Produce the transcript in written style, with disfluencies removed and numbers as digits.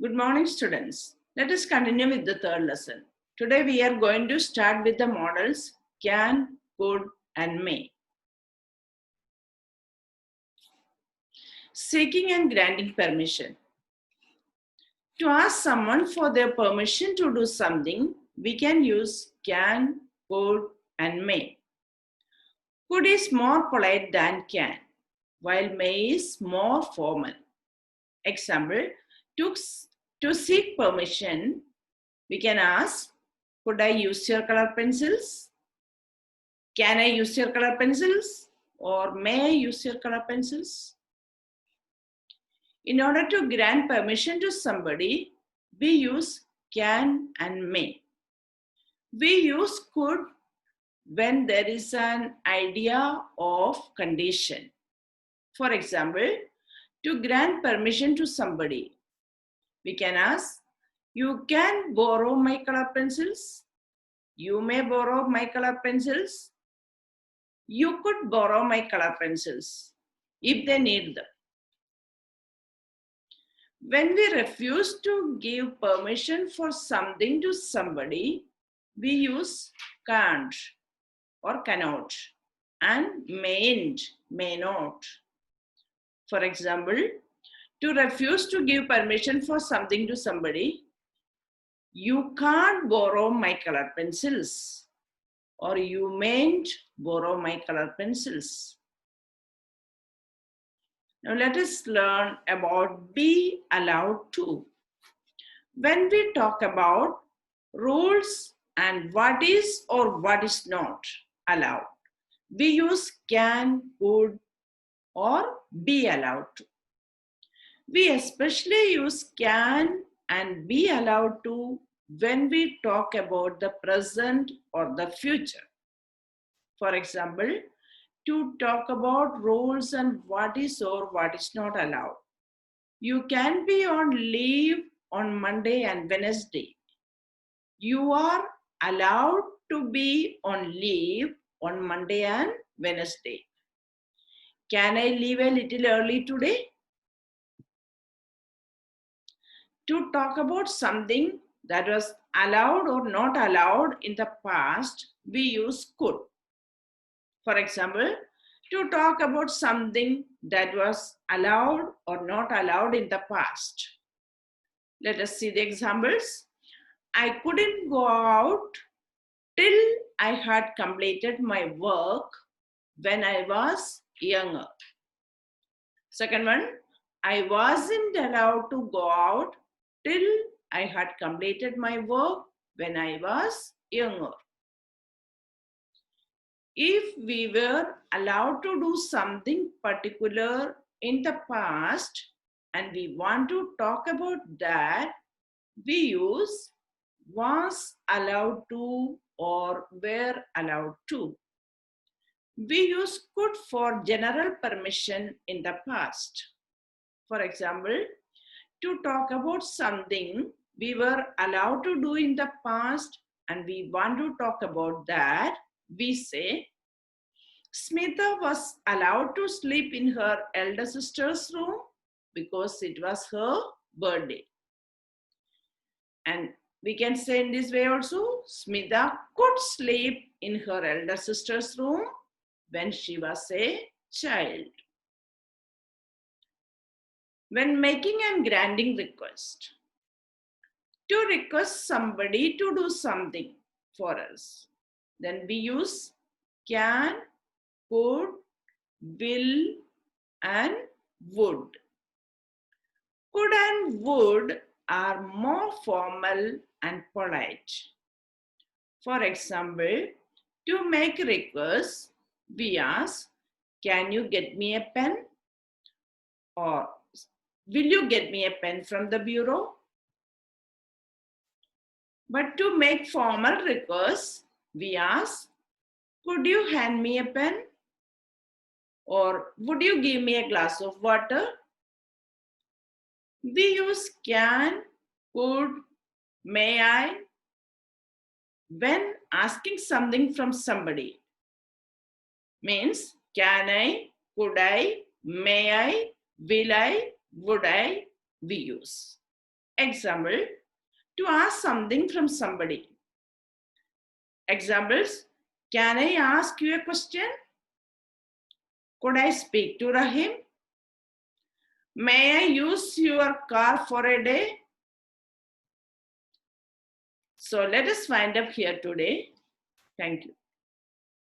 Good morning, students. Let us continue with the third lesson. Today we are going to start with the models can, could, and may. Seeking and granting permission. To ask someone for their permission to do something, we can use can, could, and may. Could is more polite than can, while may is more formal. Example, to seek permission, we can ask, could I use your color pencils? Can I use your color pencils? Or may I use your color pencils? In order to grant permission to somebody, we use can and may. We use could when there is an idea of condition. For example, to grant permission to somebody, we can ask, you can borrow my color pencils. You may borrow my color pencils. You could borrow my color pencils if they need them. When we refuse to give permission for something to somebody, we use can't or cannot and mayn't, may not. For example, to refuse to give permission for something to somebody, you can't borrow my color pencils, or you mayn't borrow my color pencils. Now let us learn about be allowed to. When we talk about rules and what is or what is not allowed, we use can, could, or be allowed to. We especially use can and be allowed to when we talk about the present or the future. For example, to talk about rules and what is or what is not allowed. You can be on leave on Monday and Wednesday. You are allowed to be on leave on Monday and Wednesday. Can I leave a little early today? To talk about something that was allowed or not allowed in the past, we use could. For example, to talk about something that was allowed or not allowed in the past. Let us see the examples. I couldn't go out till I had completed my work when I was younger. Second one, I wasn't allowed to go out till I had completed my work when I was younger. If we were allowed to do something particular in the past and we want to talk about that, we use was allowed to or were allowed to. We use could for general permission in the past. For example, to talk about something we were allowed to do in the past and we want to talk about that, we say, Smita was allowed to sleep in her elder sister's room because it was her birthday. And we can say in this way also, Smita could sleep in her elder sister's room when she was a child. When making and granting request, to request somebody to do something for us, then we use can, could, will, and would. Could and would are more formal and polite. For example, to make requests, we ask, can you get me a pen? Or will you get me a pen from the bureau? But to make formal requests, we ask, could you hand me a pen? Or would you give me a glass of water? We use can, could, may I when asking something from somebody. Means can I, could I, may I, will I, would I, we use. Example, to ask something from somebody. Examples, can I ask you a question? Could I speak to Rahim? May I use your car for a day? So let us wind up here today. Thank you.